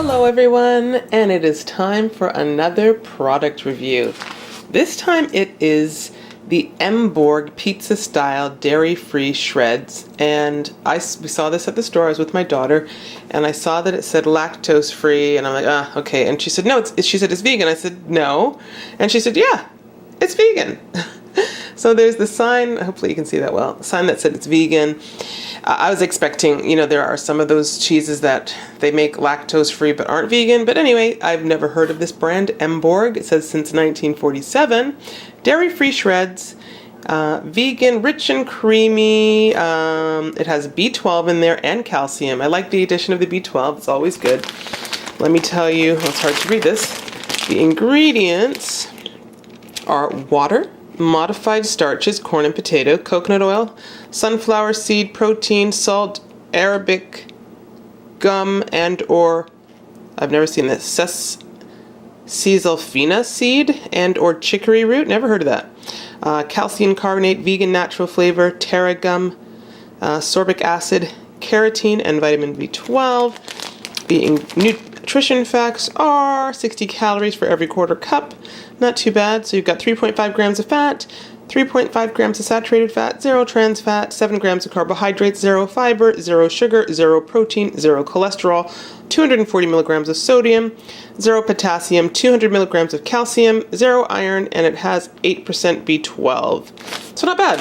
Hello everyone, and it is time for another product review. This time it is the Emborg pizza style dairy-free shreds, and we saw this at the store. I was with my daughter and I saw that it said lactose free, and I'm like, okay. And she said no, she said it's vegan. I said no, and she said yeah, it's vegan. So there's the sign, hopefully you can see that well, the sign that said it's vegan. I was expecting, there are some of those cheeses that they make lactose free but aren't vegan. But anyway, I've never heard of this brand, Emborg. It says since 1947. Dairy-free shreds, vegan, rich and creamy. It has B12 in there and calcium. I like the addition of the B12. It's always good. Let me tell you, it's hard to read this. The ingredients are water, modified starches, corn and potato, coconut oil, sunflower seed protein, salt, Arabic gum, and/or, I've never seen this, Caesalfina seed and/or chicory root. Never heard of that. Calcium carbonate, vegan natural flavor, Terra gum, sorbic acid, carotene, and vitamin B12. The nutrition facts are 60 calories for every quarter cup. Not too bad. So you've got 3.5 grams of fat, 3.5 grams of saturated fat, 0 trans fat, 7 grams of carbohydrates, 0 fiber, 0 sugar, 0 protein, 0 cholesterol, 240 milligrams of sodium, 0 potassium, 200 milligrams of calcium, 0 iron, and it has 8% B12. So not bad.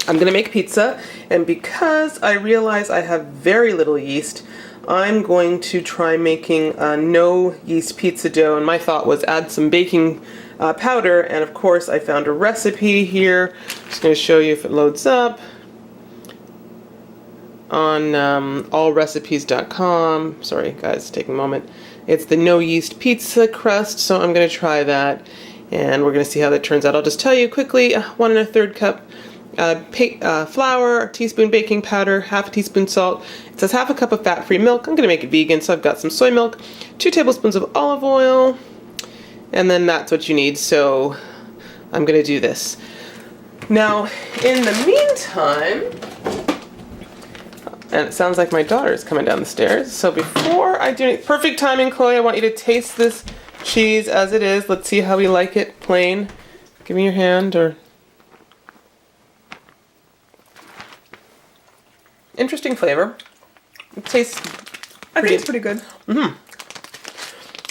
I'm going to make pizza, and because I realize I have very little yeast, I'm going to try making no yeast pizza dough, and my thought was add some baking powder, and of course I found a recipe here. I'm just going to show you if it loads up on allrecipes.com. Sorry guys, taking a moment. It's the no yeast pizza crust, so I'm going to try that, and we're going to see how that turns out. I'll just tell you quickly, 1 1/3 cup flour, a teaspoon baking powder, half a teaspoon salt. It says half a cup of fat-free milk. I'm going to make it vegan, so I've got some soy milk, 2 tablespoons of olive oil, and then that's what you need. So I'm going to do this. Now, in the meantime, and it sounds like my daughter is coming down the stairs, so before I do it, perfect timing, Chloe, I want you to taste this cheese as it is. Let's see how we like it, plain. Give me your hand, or... Interesting flavor. It tastes I think it's pretty good. Mm-hmm.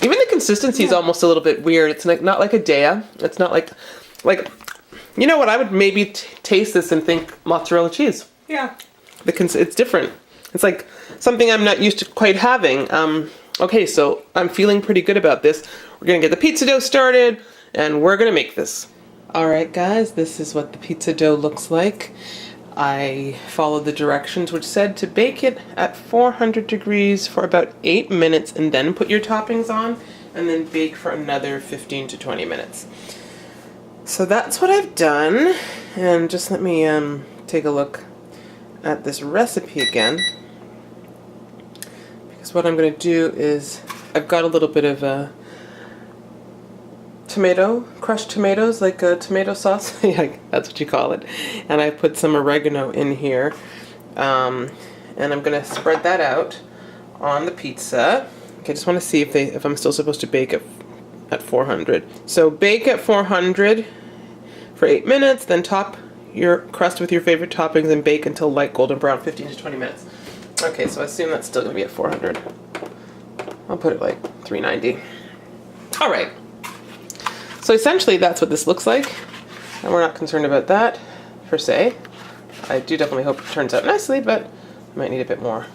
Even the consistency is almost a little bit weird. It's like not like a Dea. It's not like you know what? I would maybe taste this and think mozzarella cheese. Yeah. It's different. It's like something I'm not used to quite having. Okay, so I'm feeling pretty good about this. We're gonna get the pizza dough started, and we're gonna make this. All right, guys. This is what the pizza dough looks like. I followed the directions, which said to bake it at 400 degrees for about 8 minutes and then put your toppings on, and then bake for another 15 to 20 minutes. So that's what I've done, and just let me take a look at this recipe again, because what I'm going to do is I've got a little bit of crushed tomatoes, like a tomato sauce. Yeah, that's what you call it. And I put some oregano in here. And I'm going to spread that out on the pizza. Okay, I just want to see if I'm still supposed to bake it at 400. So bake at 400 for 8 minutes, then top your crust with your favorite toppings and bake until light golden brown, 15 to 20 minutes. Okay, so I assume that's still going to be at 400. I'll put it like 390. All right. So essentially that's what this looks like, and we're not concerned about that per se. I do definitely hope it turns out nicely, but I might need a bit more.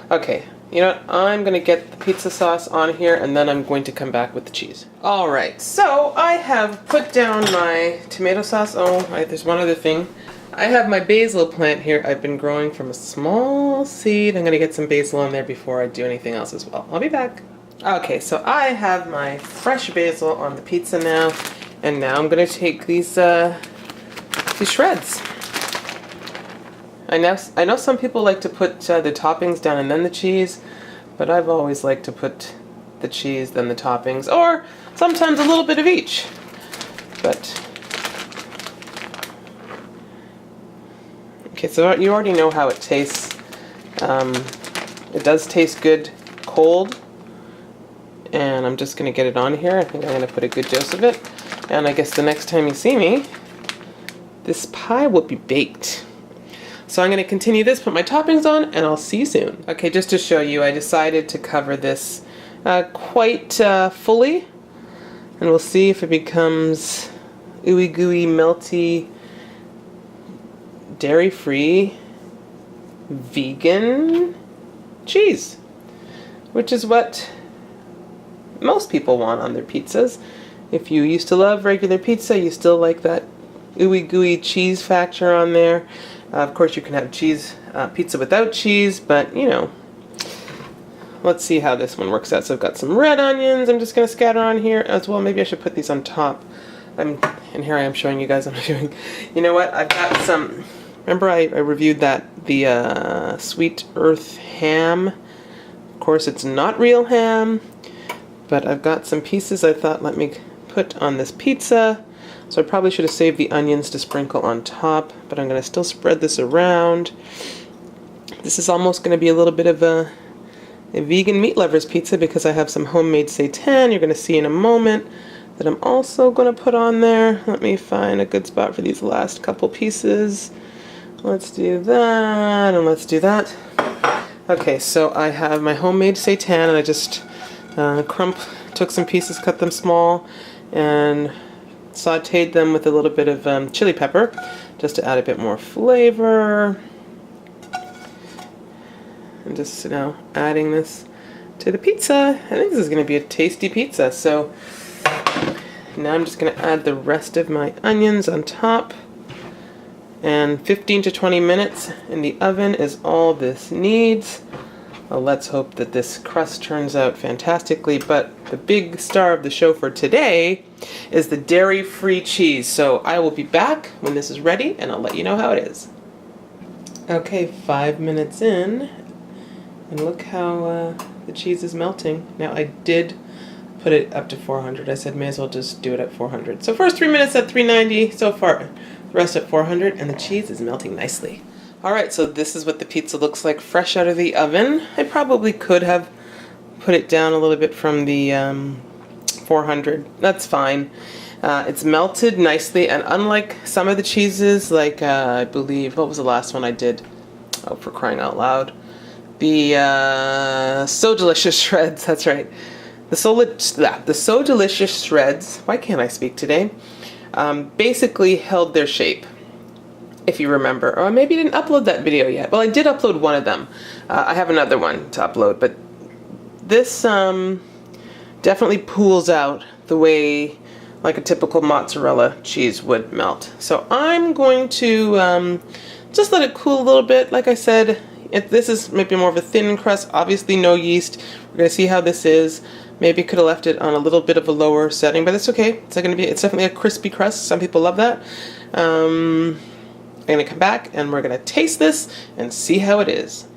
Okay, you know what? I'm going to get the pizza sauce on here, and then I'm going to come back with the cheese. All right, so I have put down my tomato sauce. There's one other thing. I have my basil plant here. I've been growing from a small seed. I'm going to get some basil in there before I do anything else as well. I'll be back. Okay, so I have my fresh basil on the pizza now, and now I'm going to take these shreds. I know some people like to put the toppings down and then the cheese, but I've always liked to put the cheese, then the toppings, or sometimes a little bit of each. But okay, so you already know how it tastes. It does taste good cold. and I'm just going to get it on here. I think I'm going to put a good dose of it. And I guess the next time you see me, this pie will be baked. So I'm going to continue this, put my toppings on, and I'll see you soon. Okay, just to show you, I decided to cover this quite fully, and we'll see if it becomes ooey gooey, melty, dairy-free, vegan cheese, which is what most people want on their pizzas. If you used to love regular pizza, you still like that ooey gooey cheese factor on there. Of course, you can have cheese pizza without cheese, but you know, let's see how this one works out. So I've got some red onions. I'm just going to scatter on here as well. Maybe I should put these on top. And here I am showing you guys what I'm doing. You know what? I've got some. Remember, I reviewed the Sweet Earth ham. Of course, it's not real ham, but I've got some pieces I thought let me put on this pizza. So I probably should have saved the onions to sprinkle on top, but I'm going to still spread this around. This is almost going to be a little bit of a vegan meat lovers pizza because I have some homemade seitan. You're going to see in a moment that I'm also going to put on there. Let me find a good spot for these last couple pieces. Let's do that, and let's do that. Okay, so I have my homemade seitan, and I just took some pieces, cut them small, and sauteed them with a little bit of chili pepper, just to add a bit more flavor. And just now adding this to the pizza. I think this is going to be a tasty pizza. So now I'm just going to add the rest of my onions on top. And 15 to 20 minutes in the oven is all this needs. Well, let's hope that this crust turns out fantastically. But the big star of the show for today is the dairy-free cheese. So I will be back when this is ready, and I'll let you know how it is. Okay, 5 minutes in, and look how the cheese is melting. Now I did put it up to 400. I said may as well just do it at 400. So first 3 minutes at 390, so far the rest at 400, and the cheese is melting nicely. Alright, so this is what the pizza looks like fresh out of the oven. I probably could have put it down a little bit from the 400. That's fine. It's melted nicely, and unlike some of the cheeses, like I believe, what was the last one I did? Oh, for crying out loud. The So Delicious shreds, that's right. The So Delicious shreds, why can't I speak today? Basically held their shape, if you remember. Or maybe you didn't upload that video yet. Well, I did upload one of them. I have another one to upload, but this definitely pools out the way like a typical mozzarella cheese would melt. So I'm going to just let it cool a little bit. Like I said, this is maybe more of a thin crust, obviously no yeast. We're going to see how this is. Maybe could have left it on a little bit of a lower setting, but it's okay. It's definitely a crispy crust. Some people love that. I'm going to come back and we're going to taste this and see how it is.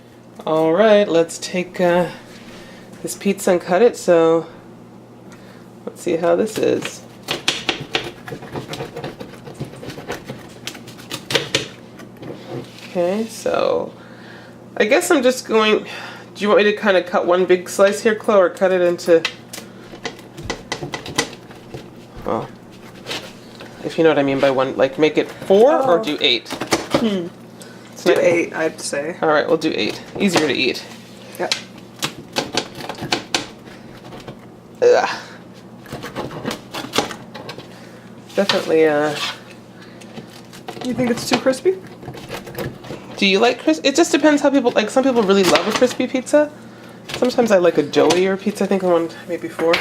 All right, let's take this pizza and cut it. So let's see how this is. Okay, so I guess I'm just going. Do you want me to kind of cut one big slice here, Chloe, or cut it into, well, if you know what I mean by one, like make it 4 or do 8? Do 8, I'd say. All right, we'll do 8. Easier to eat. Yep. Ugh. Definitely, You think it's too crispy? Do you like crisp? It just depends how people, like some people really love a crispy pizza. Sometimes I like a doughier pizza. I think I wanted maybe 4.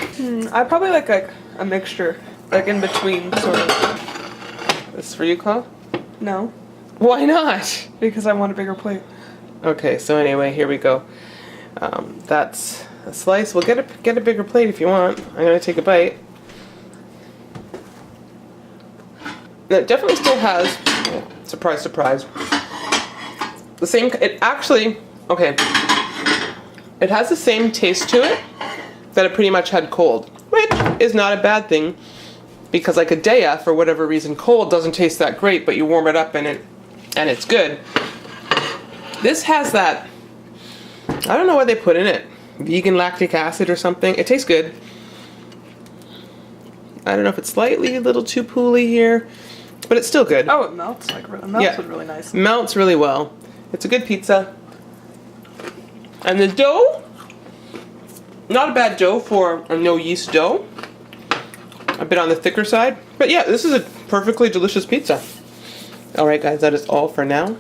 I probably like a mixture, like in between sort of. This is for you, Chloe? No, Why not? because I want a bigger plate. Okay, so anyway, here we go. That's a slice. We'll get a bigger plate if you want. I'm gonna take a bite. And it definitely still has, surprise, surprise, the same. It actually, okay. It has the same taste to it that it pretty much had cold, which is not a bad thing, because like a Dea, for whatever reason, cold doesn't taste that great, but you warm it up and it's good. This has that, I don't know what they put in it. vegan lactic acid or something. It tastes good. I don't know if it's slightly a little too pooly here, but it's still good. Oh, it melts really nice. Melts really well. It's a good pizza. And the dough, not a bad dough for a no yeast dough. A bit on the thicker side. But yeah, this is a perfectly delicious pizza. Alright guys, that is all for now.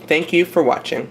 Thank you for watching.